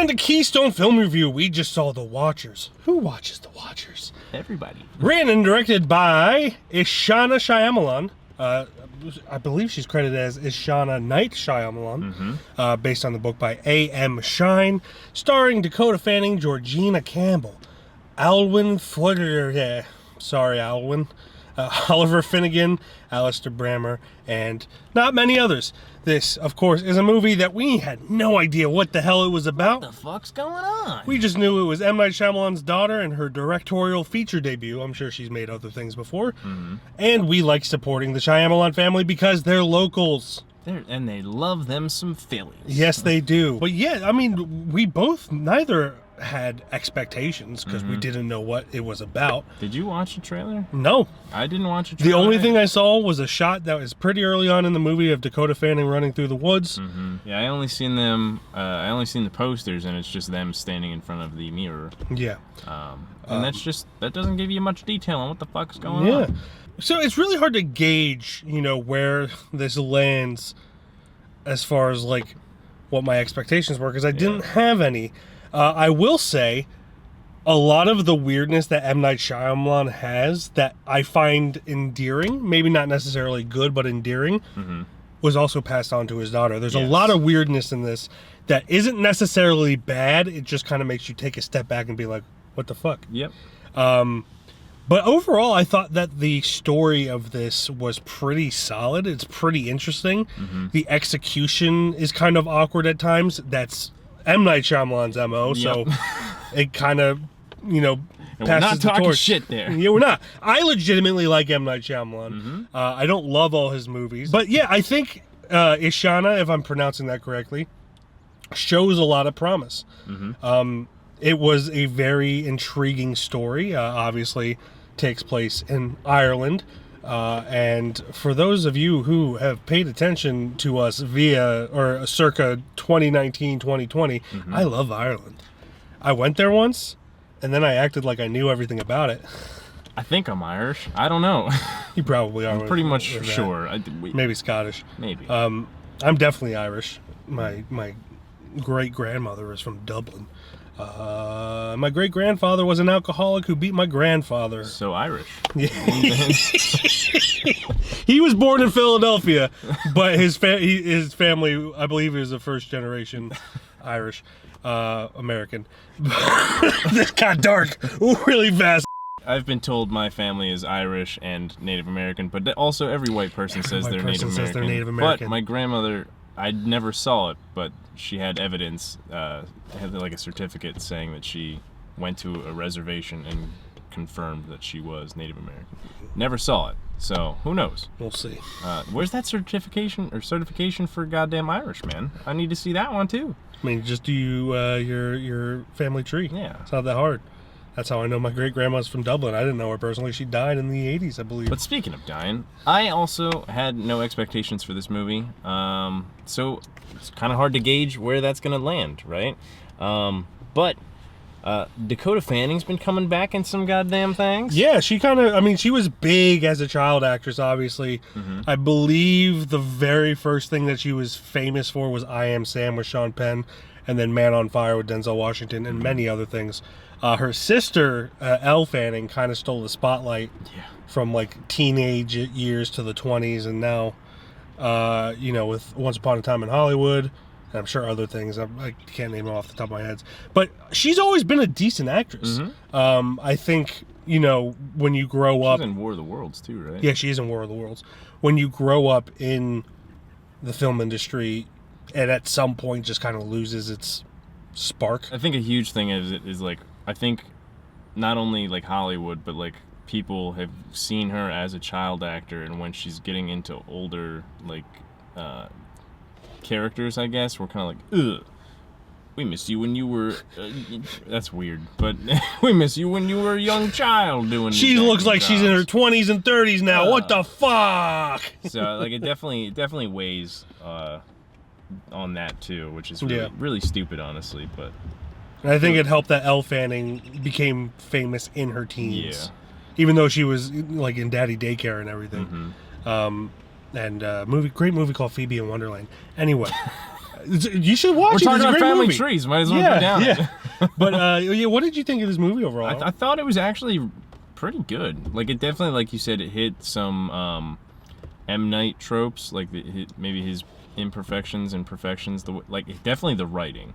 And a Keystone Film Review. We just saw The Watchers. Who watches The Watchers? Everybody. Written and directed by Ishana Shyamalan. I believe she's credited as Ishana Knight Shyamalan, based on the book by A.M. Shine, starring Dakota Fanning, Georgina Campbell, Alwyn Floyer, sorry Alwyn, Oliver Finnegan, Alistair Brammer, and not many others. This, of course, is a movie that we had no idea what the hell it was about. What the fuck's going on? We just knew it was M. Night Shyamalan's daughter and her directorial feature debut. I'm sure she's made other things before. And we like supporting the Shyamalan family because they're locals. And they love them some Phillies. Yes, they do. But yeah, I mean, we both neither had expectations because we didn't know what it was about. Did you watch the trailer? No. I didn't watch the trailer. The only thing I saw was a shot that was pretty early on in the movie of Dakota Fanning running through the woods. Yeah, I only seen them, I only seen the posters, and it's just them standing in front of the mirror. Yeah. And that's just, that doesn't give you much detail on what the fuck's going on. So it's really hard to gauge, you know, where this lands as far as, like, what my expectations were, because I didn't have any. I will say, a lot of the weirdness that M. Night Shyamalan has that I find endearing, maybe not necessarily good, but endearing, was also passed on to his daughter. There's a lot of weirdness in this that isn't necessarily bad. It just kind of makes you take a step back and be like, what the fuck? Yep. But overall, I thought that the story of this was pretty solid. It's pretty interesting. The execution is kind of awkward at times. That's M. Night Shyamalan's MO, so it kind of, you know, and passes we're not the talking torch. shit there. Yeah, we're not. I legitimately like M. Night Shyamalan. I don't love all his movies. But yeah, I think Ishana, if I'm pronouncing that correctly, shows a lot of promise. It was a very intriguing story. Obviously takes place in Ireland. And for those of you who have paid attention to us via or circa 2019, 2020, I love Ireland. I went there once, and then I acted like I knew everything about it. I think I'm Irish. I don't know. You probably are. I'm pretty much sure. Maybe Scottish. Maybe. I'm definitely Irish. My great-grandmother is from Dublin. My great-grandfather was an alcoholic who beat my grandfather. So Irish. Yeah. He was born in Philadelphia, but his family, I believe, is a first-generation Irish American. This got dark really fast. I've been told my family is Irish and Native American, but also every white person says they're Native American. But my grandmother, I never saw it, but she had evidence, had like a certificate saying that she went to a reservation and confirmed that she was Native American. Never saw it, so who knows? We'll see. Where's that certification for goddamn Irish, man? I need to see that one too. I mean, just do your family tree. Yeah. It's not that hard. That's how I know my great-grandma's from Dublin. I didn't know her personally. She died in the 80s, I believe. But speaking of dying, I also had no expectations for this movie. So it's kind of hard to gauge where that's going to land, right? But Dakota Fanning's been coming back in some goddamn things. Yeah, she kind of, I mean, she was big as a child actress, obviously. I believe the very first thing that she was famous for was I Am Sam with Sean Penn, and then Man on Fire with Denzel Washington, and many other things. Her sister, Elle Fanning, kind of stole the spotlight from like teenage years to the 20s, and now, you know, with Once Upon a Time in Hollywood, and I'm sure other things. I can't name them off the top of my head. But she's always been a decent actress. I think, you know, when you grow up... She's in War of the Worlds too, right? Yeah, she is in War of the Worlds. When you grow up in the film industry, it at some point just kind of loses its spark. I think a huge thing is like, I think not only like Hollywood, but like people have seen her as a child actor, and when she's getting into older like characters, I guess, we're kind of like, ugh, we miss you when you were that's weird, but we miss you when you were a young child doing she looks like she's in her 20s and 30s now. What the fuck? So like it definitely weighs on that too, which is really stupid, honestly. But and I think it helped that Elle Fanning became famous in her teens. Even though she was like in Daddy Daycare and everything. And great movie called Phoebe in Wonderland. Anyway, You should watch it. We're talking about family movie. trees. Might as well go down it. But what did you think of this movie overall? I thought it was actually pretty good. Like, it definitely, like you said, it hit some M. Night tropes, like maybe his imperfections and perfections. Definitely the writing.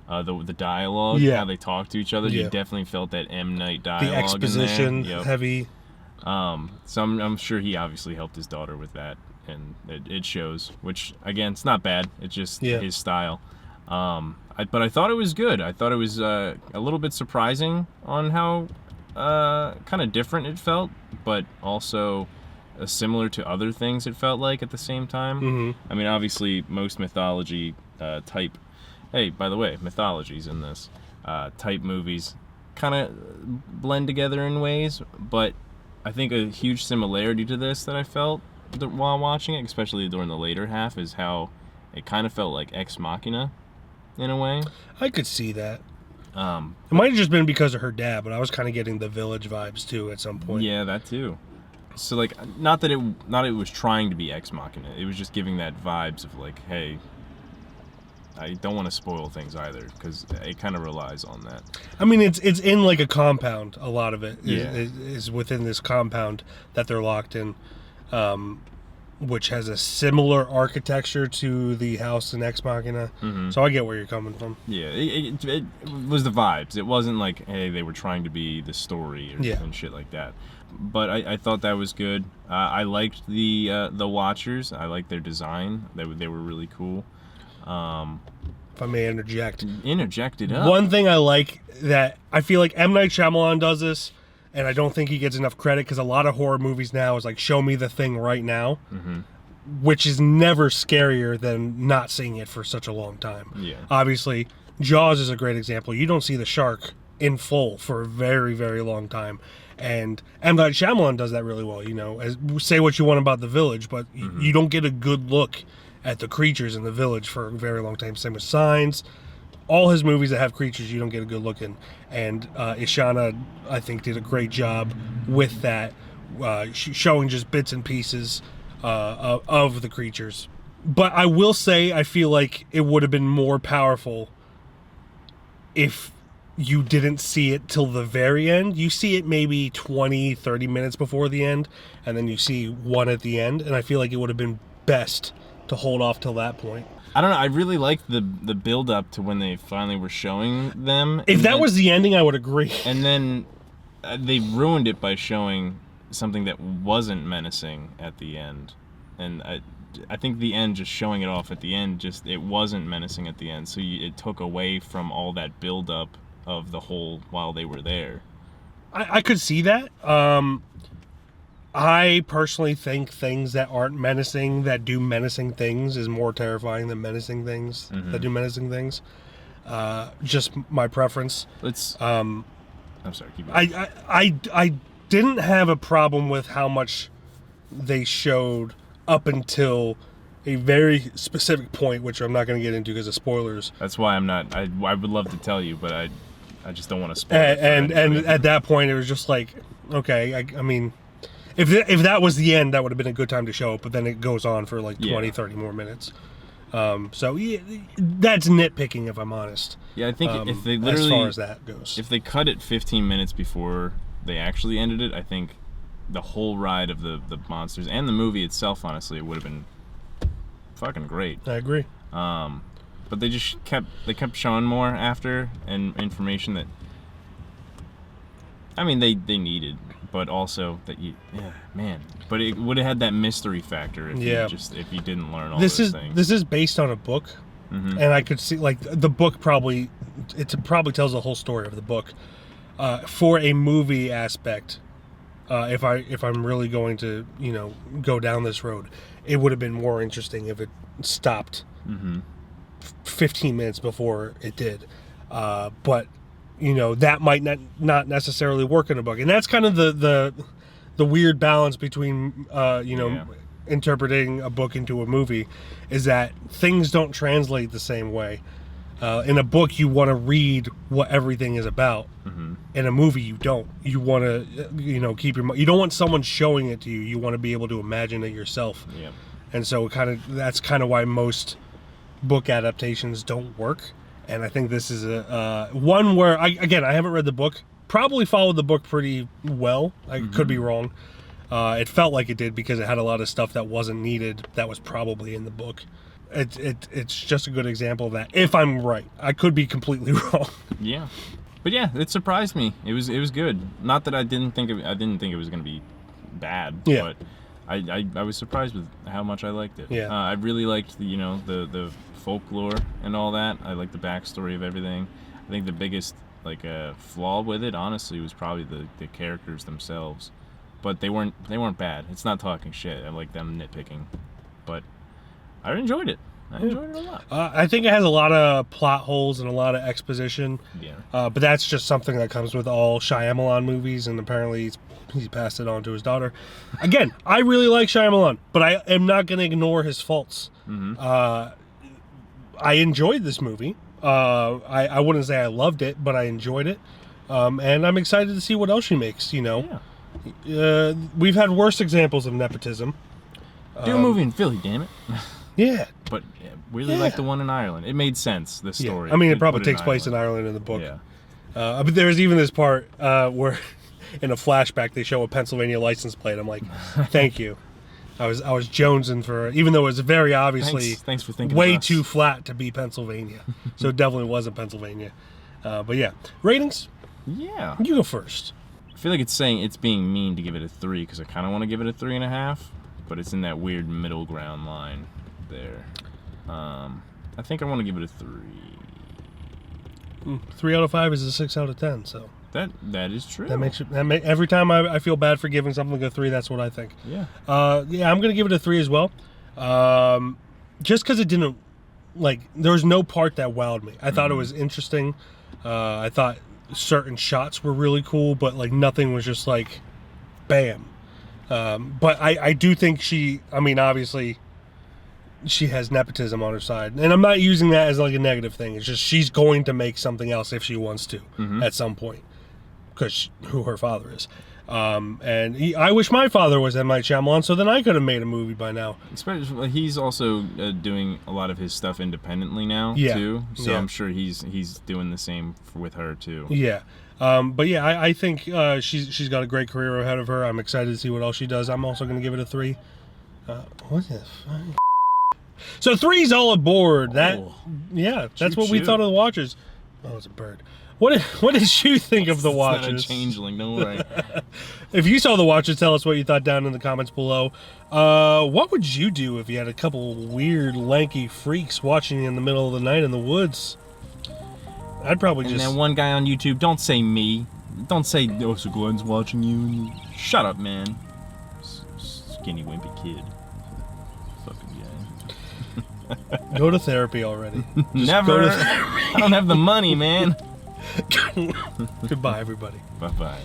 The dialogue, how they talk to each other, you definitely felt that M. Night dialogue. The exposition, in there. heavy. So I'm sure he obviously helped his daughter with that, and it shows. Which again, it's not bad. It's just his style. But I thought it was good. I thought it was a little bit surprising on how kind of different it felt, but also similar to other things it felt like at the same time. Mm-hmm. I mean, obviously, most mythology type. Hey, by the way, mythologies in this type movies kind of blend together in ways, but I think a huge similarity to this that I felt while watching it, especially during the later half, is how it kind of felt like Ex Machina in a way. I could see that. It might have just been because of her dad, but I was kind of getting the Village vibes too at some point. Yeah, that too. So like, not that it was trying to be Ex Machina. It was just giving that vibes of like, hey, I don't want to spoil things either, because it kind of relies on that. I mean, it's in like a compound. A lot of it is within this compound that they're locked in, which has a similar architecture to the house in Ex Machina. Mm-hmm. So I get where you're coming from. Yeah, it was the vibes. It wasn't like, hey, they were trying to be the story and shit like that. But I thought that was good. I liked the Watchers. I liked their design. They were really cool. If I may interject. Interject it up. One thing I like that I feel like M. Night Shyamalan does this, and I don't think he gets enough credit, because a lot of horror movies now is like, show me the thing right now, which is never scarier than not seeing it for such a long time. Yeah. Obviously, Jaws is a great example. You don't see the shark in full for a very, very long time. And M. Night Shyamalan does that really well. You know, say what you want about The Village, but you don't get a good look at the creatures in the village for a very long time. Same with Signs. All his movies that have creatures, you don't get a good look in. And Ishana, I think, did a great job with that, showing just bits and pieces of the creatures. But I will say, I feel like it would have been more powerful if you didn't see it till the very end. You see it maybe 20, 30 minutes before the end, and then you see one at the end. And I feel like it would have been best to hold off till that point. I don't know. I really liked the build up to when they finally were showing them. If that was the ending, I would agree. And then they ruined it by showing something that wasn't menacing at the end. And I think the end, just showing it off at the end, it wasn't menacing at the end. So it took away from all that build up of the whole while they were there. I could see that. I personally think things that aren't menacing, that do menacing things, is more terrifying than menacing things that do menacing things. Just my preference. I'm sorry. Keep going. I didn't have a problem with how much they showed up until a very specific point, which I'm not going to get into because of spoilers. That's why I'm not. I would love to tell you, but I just don't want to spoil it. And at that point, it was just like, okay, I mean, if that was the end, that would have been a good time to show it, but then it goes on for like 20, 30 more minutes. So yeah, that's nitpicking, if I'm honest. Yeah, I think if they literally, as far as that goes, if they cut it 15 minutes before they actually ended it, I think the whole ride of the monsters and the movie itself, honestly, it would have been fucking great. I agree. But they just kept showing more after, and information that, I mean, they needed, but also that but it would have had that mystery factor if you didn't learn all those things. This is based on a book, and I could see, like, the book probably tells the whole story of the book. For a movie aspect, if I'm really going to go down this road, it would have been more interesting if it stopped 15 minutes before it did. But that might not necessarily work in a book, and that's kind of the weird balance between interpreting a book into a movie, is that things don't translate the same way. In a book, you want to read what everything is about. In a movie, you don't. You want to, keep your. You don't want someone showing it to you. You want to be able to imagine it yourself. Yeah. And so, that's kind of why most book adaptations don't work, and I think this is a one where I haven't read the book. Probably followed the book pretty well. I could be wrong. It felt like it did because it had a lot of stuff that wasn't needed that was probably in the book. It's just a good example of that. If I'm right, I could be completely wrong. Yeah, but yeah, it surprised me. It was good. Not that I didn't think it was gonna be bad. Yeah. But I was surprised with how much I liked it. Yeah. I really liked the folklore and all that. I liked the backstory of everything. I think the biggest flaw with it, honestly, was probably the characters themselves. But they weren't bad. It's not talking shit. I like them nitpicking, but I enjoyed it. I enjoyed it a lot. I think it has a lot of plot holes and a lot of exposition. Yeah. But that's just something that comes with all Shyamalan movies, and apparently he's passed it on to his daughter. Again, I really like Shyamalan, but I am not going to ignore his faults. I enjoyed this movie. I wouldn't say I loved it, but I enjoyed it. And I'm excited to see what else she makes, Yeah. We've had worse examples of nepotism. Do a movie in Philly, damn it. Yeah. But really like the one in Ireland. It made sense, the story. Yeah. I mean, it probably takes place in Ireland in the book. Yeah. But there's even this part where in a flashback they show a Pennsylvania license plate. I'm like, thank you. I was jonesing for, even though it was very obviously thanks for thinking way of us. too flat to be Pennsylvania. So it definitely wasn't Pennsylvania. But yeah. Ratings? Yeah. You go first. I feel like it's being mean to give it a 3 because I kind of want to give it a 3.5, but it's in that weird middle ground line there. I think I want to give it a 3. 3 out of 5 is a 6 out of 10. So that is true. that makes it. Every time I feel bad for giving something a 3, that's what I think. Yeah. Yeah, I'm gonna give it a 3 as well. Just because it didn't there was no part that wowed me. I thought it was interesting. I thought certain shots were really cool, but nothing was just bam. But I do think obviously she has nepotism on her side, and I'm not using that as a negative thing. It's just she's going to make something else if she wants to at some point, because who her father is. And I wish my father was M. Night Shyamalan, so then I could have made a movie by now. Especially, he's also doing a lot of his stuff independently now, too. So I'm sure he's doing the same with her too. Yeah. But yeah, I think she's got a great career ahead of her. I'm excited to see what else she does. I'm also going to give it a 3. What the fuck? So 3's all aboard. That's what we thought of the Watchers. Oh, it's a bird. What did you think of the Watchers? It's not a changeling, don't worry. If you saw the Watchers, tell us what you thought down in the comments below. What would you do if you had a couple weird, lanky freaks watching you in the middle of the night in the woods? I'd probably And then one guy on YouTube, don't say me. Don't say, oh, so Glenn's watching you. Shut up, man. Skinny, wimpy kid. Fucking guy. Go to therapy already. Never. Go to therapy. I don't have the money, man. Goodbye, everybody. Bye-bye.